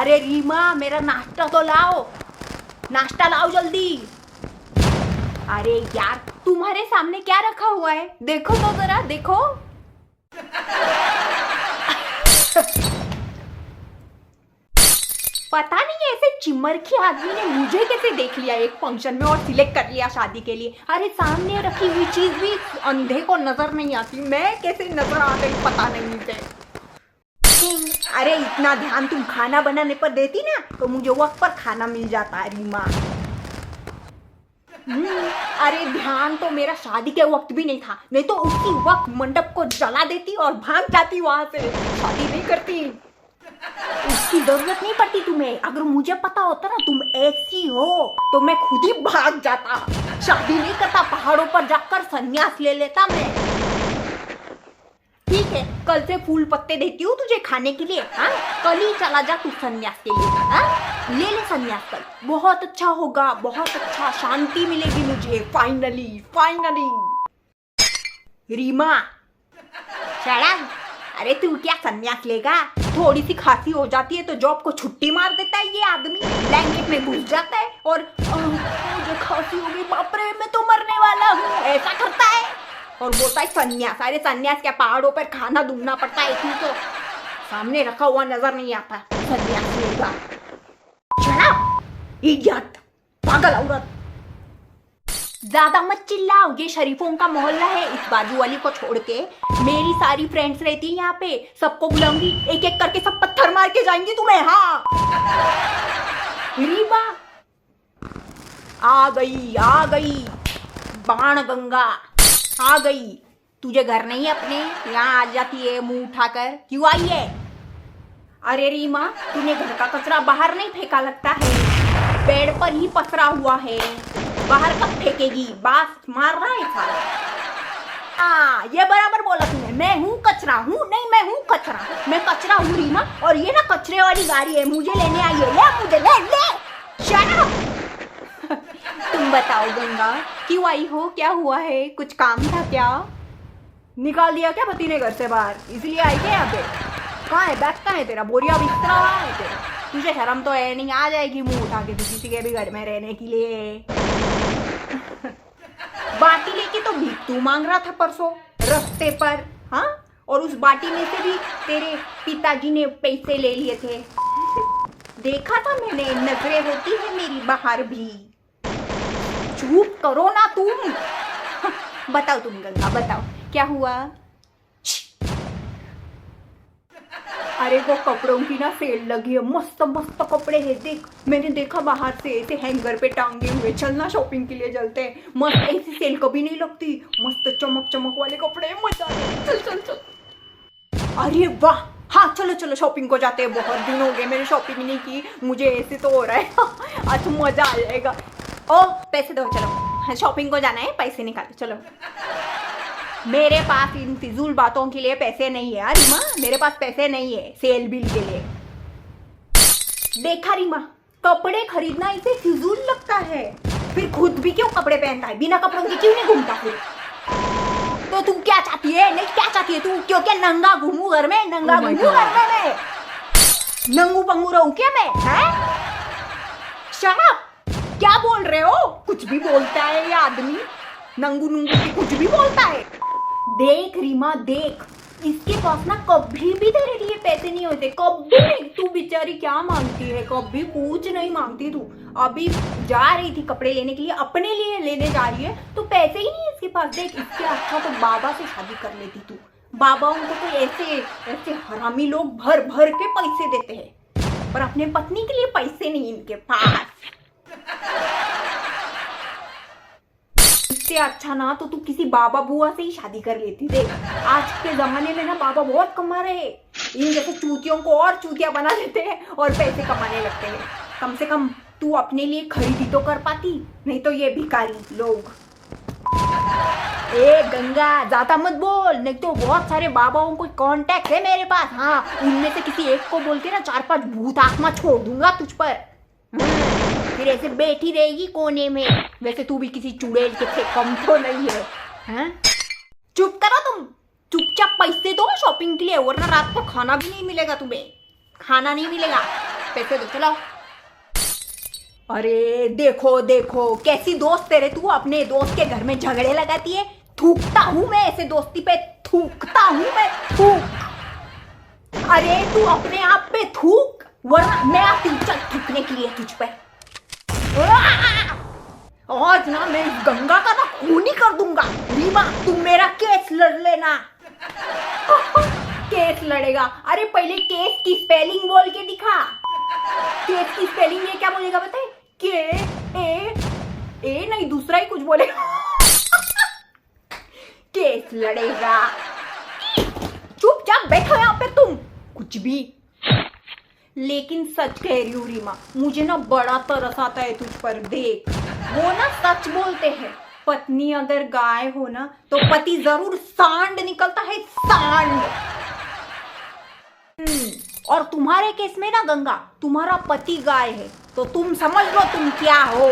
अरे रीमा, मेरा नाश्ता तो लाओ, नाश्ता लाओ जल्दी। अरे यार, तुम्हारे सामने क्या रखा हुआ है? देखो तो जरा, देखो। पता नहीं ऐसे चिमरखी आदमी ने मुझे कैसे देख लिया एक फंक्शन में और सिलेक्ट कर लिया शादी के लिए। अरे सामने रखी हुई चीज भी अंधे को नजर नहीं आती, मैं कैसे नजर आ गई पता नहीं मुझे। अरे इतना ध्यान तुम खाना बनाने पर देती ना तो मुझे वक्त पर खाना मिल जाता रीमा। अरे ध्यान तो मेरा शादी के वक्त भी नहीं था, नहीं तो उसी वक्त मंडप को जला देती और भाग जाती वहां से, शादी नहीं करती। उसकी जरूरत नहीं पड़ती तुम्हें। अगर मुझे पता होता ना तुम ऐसी हो तो मैं खुद ही भाग जाता, शादी नहीं करता, पहाड़ों पर जाकर संन्यास ले लेता मैं। ठीक है, कल से फूल पत्ते देती हूँ तुझे खाने के लिए। हाँ, कल ही चला जा तू संन्यास के लिए। हाँ, ले ले संन्यास कल, बहुत अच्छा होगा, बहुत अच्छा, शांति मिलेगी मुझे। Finally finally. रीमा शड़ा, अरे तू क्या संन्यास लेगा? थोड़ी सी खांसी हो जाती है तो जॉब को छुट्टी मार देता है ये आदमी, ब्लैंकेट में घुस जाता है और मुझे खांसी हो गई, बाप रे मैं तो मरने वाला हूँ, ऐसा करता है और बोलता है संन्यास। अरे संन्यास क्या, पहाड़ों पर खाना ढूंढना पड़ता है, तू तो सामने रखा हुआ नजर नहीं आता संन्यास लेगा। शट इडियट, पागल औरत। ज्यादा मत चिल्लाओ, ये शरीफों का मोहल्ला है, इस बाजू वाली को छोड़ के मेरी सारी फ्रेंड्स रहती है यहाँ पे, सबको बुलाऊंगी, एक एक करके सब पत्थर मार के जाएंगी तुम्हें। हाँ रीमा आ गई बाण गंगा आ गई। तुझे घर नहीं है अपने, यहाँ आ जाती है मुंह उठाकर, क्यों आई है? अरे रीमा, तूने घर का कचरा बाहर नहीं फेंका लगता है, पेड़ पर ही पसरा हुआ है, बाहर कब फेंकेगी? बास मार रहा है सारा। हाँ, ये बराबर बोला तूने, मैं हूँ कचरा हूँ, नहीं मैं हूँ कचरा, मैं कचरा हूँ रीमा, और ये ना कचरे वाली गाड़ी है, मुझे लेने आई है, ले मुझे ले। Shut up. तुम बताओ गंगा, क्यों आई हो, क्या हुआ है, कुछ काम था क्या? निकाल दिया क्या पति ने घर से बाहर, इसलिए आई क्या यहाँ पे? कहाँ है बैग, कहाँ है तेरा, बोरिया बिस्तरा है तेरा? तुझे शर्म तो है नहीं, आ जाएगी मुंह उठा के किसी के भी घर में रहने के लिए। बाटी लेके तो भीख तू मांग रहा था परसों रास्ते पर। हाँ, और उस बाटी में से भी तेरे पिताजी ने पैसे ले लिए थे, देखा था मैंने, नजरें होती है मेरी बाहर भी। चुप करो ना तुम। बताओ तुम गंगा, बताओ क्या हुआ? अरे वो कपड़ों की ना सेल लगी है, मस्त मस्त कपड़े हैं, देख मैंने देखा बाहर से ऐसे हैंगर पे टांगे हुए, चलना शॉपिंग के लिए चलते हैं, मस्त, ऐसी सेल कभी नहीं लगती, मस्त चमक चमक वाले कपड़े, मजा आएगा, चल चल चल। अरे वाह, हाँ चलो चलो शॉपिंग को जाते हैं, बहुत दिन हो गए मैंने शॉपिंग नहीं की, मुझे ऐसे तो हो रहा है। आज मजा आ जाएगा। ओ पैसे दो, चलो शॉपिंग को जाना है, पैसे निकालो चलो। मेरे पास इन फिजूल बातों के लिए पैसे नहीं है रीमा, मेरे पास पैसे नहीं है सेल बिल के लिए। देखा रीमा, कपड़े खरीदना इसे फिजूल लगता है, फिर खुद भी क्यों कपड़े पहनता है, बिना कपड़ों के क्यों नहीं घूमता फिर? तो तू क्या चाहती है, नहीं क्या चाहती है तू, क्यों क्या नंगा घूमू घर में, नंगा घूमू घर में मैं, नंगू पंगू रहूं क्या मैं? है शराब, क्या बोल रहे हो? कुछ भी बोलता है ये आदमी, नंगू नंगू कुछ भी बोलता है। देख रीमा देख, इसके पास ना कभी भी तेरे लिए पैसे नहीं होते, कभी नहीं। तू बेचारी क्या मांगती है, कभी कुछ नहीं मांगती तू। अभी जा रही थी कपड़े लेने के लिए, अपने लिए लेने जा रही है तो पैसे ही नहीं है इसके पास। देख, इससे अच्छा तो बाबा से शादी कर लेती तू। बाबाओं को तो ऐसे ऐसे हरामी लोग भर भर के पैसे देते हैं, पर अपने पत्नी के लिए पैसे नहीं इनके पास। इससे अच्छा ना तो तू किसी बाबा बुआ से ही शादी कर लेती। देख, आज के जमाने में ना बाबा बहुत कमा रहे हैं, इन जैसे चूतियों को और चूतिया बना देते हैं और पैसे कमाने लगते हैं। कम से कम तू अपने लिए खरीदी तो कर पाती, नहीं तो ये भिखारी लोग। ए गंगा, ज्यादा मत बोल, नहीं तो बहुत सारे बाबाओं को कांटेक्ट है मेरे पास। हाँ, उनमें से किसी एक को बोल के ना 4-5 भूत आत्मा छोड़ दूंगा तुझ पर, फिर ऐसे बैठी रहेगी कोने में। वैसे तू भी किसी चुड़ैल के से कम तो नहीं है। हाँ? चुप करो तुम, चुपचाप पैसे दो शॉपिंग के लिए, वरना रात को खाना भी नहीं मिलेगा तुम्हें, खाना नहीं मिलेगा। पैसे दो, चलाओ। अरे देखो देखो कैसी दोस्त है रे तू, अपने दोस्त के घर में झगड़े लगाती है। थूकता हूँ मैं ऐसे दोस्ती पे, थूकता हूँ मैं, थूक। अरे तू अपने आप पे थूक, वरना मैं आती हूँ चल थूकने के लिए तुझ पे। आज ना मैं गंगा का ना खून ही कर दूंगा। रीमा तुम मेरा केस लड़ लेना। केस लड़ेगा? अरे पहले केस की स्पेलिंग बोल के दिखा। केस की स्पेलिंग ये क्या बोलेगा बताए? के ए नहीं दूसरा ही कुछ बोलेगा। केस लड़ेगा। चुपचाप बैठो यहाँ पे तुम, कुछ भी। लेकिन सच कह रही हूँ रीमा, मुझे ना बड़ा तरस आता है तुझ पर। देख वो ना सच बोलते हैं, पत्नी अगर गाय हो ना तो पति जरूर सांड निकलता है, सांड। और तुम्हारे केस में ना गंगा, तुम्हारा पति गाय है तो तुम समझ लो तुम क्या हो।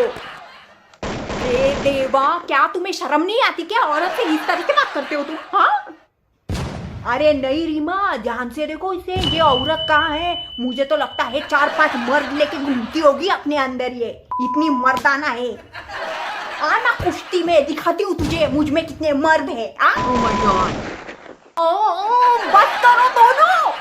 ए देवा, क्या तुम्हें शर्म नहीं आती क्या? औरत से इस तरह से बात करते हो तुम? हाँ अरे नहीं रीमा, ध्यान से देखो इसे, ये औरत कहाँ है? मुझे तो लगता है 4-5 मर्द लेके घूमती होगी अपने अंदर, ये इतनी मर्दाना है। आना कुश्ती में दिखाती हूँ तुझे मुझ में कितने मर्द है। ओह माय गॉड, बस करो दोनों।